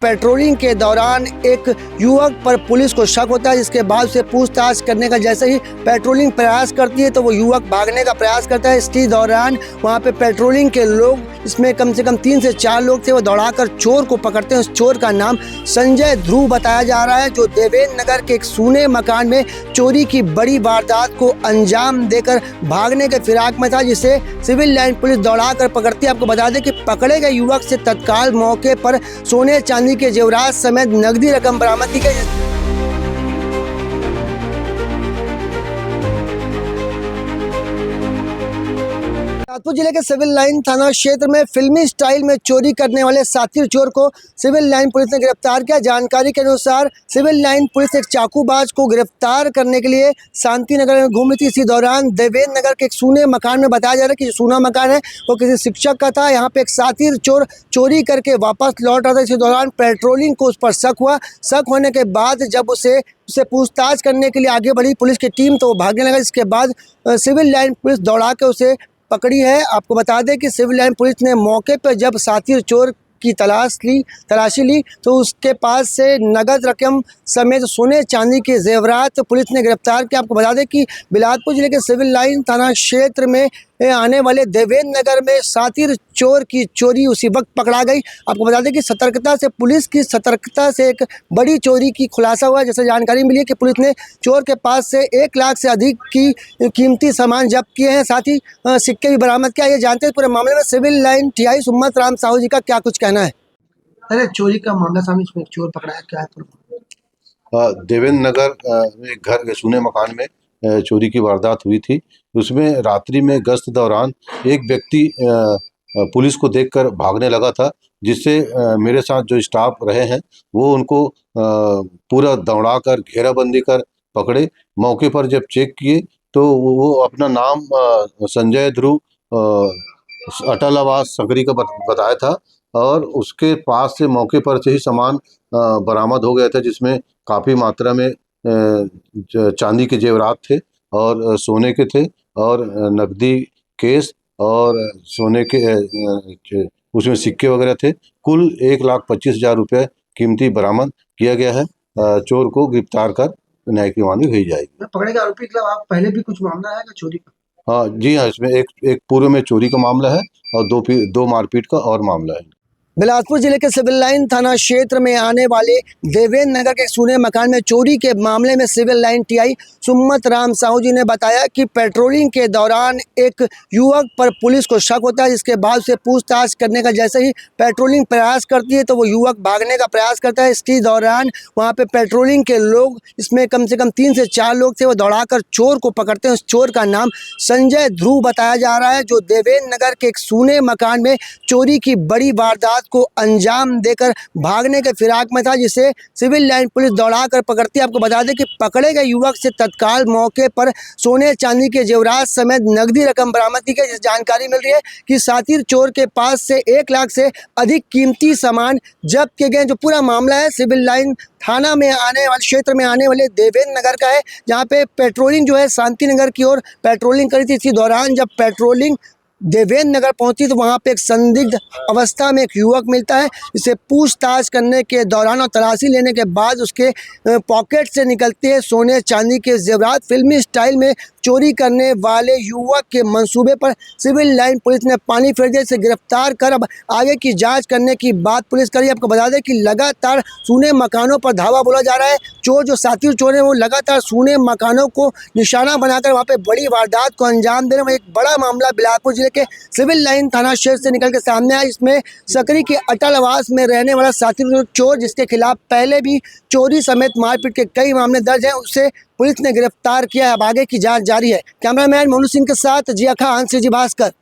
Patrolling के दौरान एक युवक पर पुलिस को शक होता है, जिसके बाद उसे पूछताछ करने का जैसे ही पेट्रोलिंग प्रयास करती है तो वो युवक भागने का प्रयास करता है। इसी दौरान वहाँ पे पेट्रोलिंग के लोग, इसमें कम से कम 3 से 4 लोग थे, वो दौड़ाकर चोर को पकड़ते हैं। उस चोर का नाम संजय ध्रुव बताया जा रहा है, जो देवेंद्र नगर के एक सूने मकान में चोरी की बड़ी वारदात को अंजाम देकर भागने के फिराक में था, जिसे सिविल लाइन पुलिस दौड़ाकर पकड़ती है। आपको बता दें कि पकड़े गए युवक से तत्काल मौके पर सोने चांदी के जेवरात समेत नकदी रकम बरामद की गई। बिलासपुर जिले के सिविल लाइन थाना क्षेत्र में फिल्मी स्टाइल में चोरी करने वाले साथी चोर को सिविल लाइन पुलिस ने गिरफ्तार किया। जानकारी के अनुसार सिविल लाइन पुलिस एक चाकूबाज को गिरफ्तार करने के लिए शांति नगर में घूम रही थी। इसी दौरान देवेंद्र नगर के एक सूने मकान में बताया जा रहा है कि जो सूना मकान है वो किसी शिक्षक का था। यहाँ पे एक साथी चोर चोरी करके वापस लौट रहा था। इसी दौरान पेट्रोलिंग को उस पर शक हुआ। शक होने के बाद जब उसे पूछताछ करने के लिए आगे बढ़ी पुलिस की टीम तो वो भागने लगा। इसके बाद सिविल लाइन पुलिस दौड़ा के उसे पकड़ी है। आपको बता दें कि सिविल लाइन पुलिस ने मौके पर जब साथी चोर की तलाशी ली तो उसके पास से नगद रकम समेत सोने चांदी के जेवरात पुलिस ने गिरफ्तार किया। आपको बता दें कि बिलासपुर जिले के सिविल लाइन थाना क्षेत्र में आने वाले देवेंद्र नगर में साथी चोर की चोरी उसी वक्त पकड़ा गई। आपको बता दें कि पुलिस की सतर्कता से एक बड़ी चोरी की खुलासा हुआ। जैसे जानकारी मिली है कि पुलिस ने चोर के पास से 1 लाख से अधिक की कीमती सामान जब्त किए हैं, साथ ही सिक्के भी बरामद किया। ये जानते हैं पूरे मामले में civil line TI Summat Ram Sahu ji का क्या कुछ कहना है। अरे चोरी का मामला सामने, इसमें चोर पकड़ा है, क्या है? देवेंद्र नगर में एक घर के सूने मकान में चोरी की वारदात हुई थी। उसमें रात्रि में गश्त दौरान एक व्यक्ति पुलिस को देखकर भागने लगा था, जिससे मेरे साथ जो स्टाफ रहे हैं वो उनको पूरा दौड़ाकर घेराबंदी कर पकड़े। मौके पर जब चेक किए तो वो अपना नाम संजय ध्रुव अटल आवास सकरी का बताया था और उसके पास से मौके पर से ही सामान बरामद हो गया था, जिसमें काफ़ी मात्रा में चांदी के जेवरात थे और सोने के थे और नकदी केस और सोने के उसमें सिक्के वगैरह थे। कुल 1,25,000 रुपये कीमती बरामद किया गया है। चोर को गिरफ्तार कर न्यायिक रिमांड में भेजी जाएगी। पकड़े गए आरोपी के खिलाफ आप पहले भी कुछ मामला है चोरी का? हाँ जी हाँ, इसमें एक पूर्व में चोरी का मामला है और दो मारपीट का और मामला है। बिलासपुर जिले के सिविल लाइन थाना क्षेत्र में आने वाले देवेंद्र नगर के सूने मकान में चोरी के मामले में civil line TI Summat Ram Sahu ji ने बताया कि पेट्रोलिंग के दौरान एक युवक पर पुलिस को शक होता है, जिसके बाद उसे पूछताछ करने का जैसे ही पेट्रोलिंग प्रयास करती है तो वो युवक भागने का प्रयास करता है। इसी दौरान वहाँ पे पेट्रोलिंग के लोग, इसमें कम से कम 3 से 4 लोग थे, वो दौड़ाकर चोर को पकड़ते हैं। उस चोर का नाम संजय ध्रुव बताया जा रहा है, जो देवेंद्र नगर के एक सूने मकान में चोरी की बड़ी वारदात को अंजाम देकर भागने के फिराक में था, जिसे सिविल लाइन पुलिस दौड़ाकर पकड़ती है। आपको बता दें कि पकड़े गए युवक से तत्काल मौके पर सोने चांदी के जेवरात समेत नकदी रकम बरामद की गई। जानकारी मिल रही है कि साथी चोर के पास से 1 लाख से अधिक कीमती सामान जब्त किए गए। जो पूरा मामला है सिविल लाइन थाना में आने वाले क्षेत्र में आने वाले देवेंद्र नगर का है, जहाँ पे पेट्रोलिंग जो है शांति नगर की ओर पेट्रोलिंग करी थी। इसी दौरान जब पेट्रोलिंग देवेंद्र नगर पहुंची तो वहां पे एक संदिग्ध अवस्था में एक युवक मिलता है, जिसे पूछताछ करने के दौरान और तलाशी लेने के बाद उसके पॉकेट से निकलते हैं सोने चांदी के जेवरात। फिल्मी स्टाइल में चोरी करने वाले युवक के मंसूबे पर सिविल लाइन पुलिस ने पानी फेर दिया। इसे गिरफ्तार कर अब आगे की जांच करने की बात पुलिस करी। आपको बता दें कि लगातार सूने मकानों पर धावा बोला जा रहा है। चोर जो साथी चोर है वो लगातार सूने मकानों को निशाना बनाकर वहाँ पे बड़ी वारदात को अंजाम दे रहे हैं। एक बड़ा मामला बिलासपुर जिले के सिविल लाइन थाना क्षेत्र से निकल के सामने आया। इसमें सकरी के अटल आवास में रहने वाला साथी चोर, जिसके खिलाफ पहले भी चोरी समेत मारपीट के कई मामले दर्ज हैं, उसे पुलिस ने गिरफ्तार किया है। अब आगे की जांच जारी है। कैमरामैन मोनू सिंह के साथ जिया खान, सीजी भास्कर।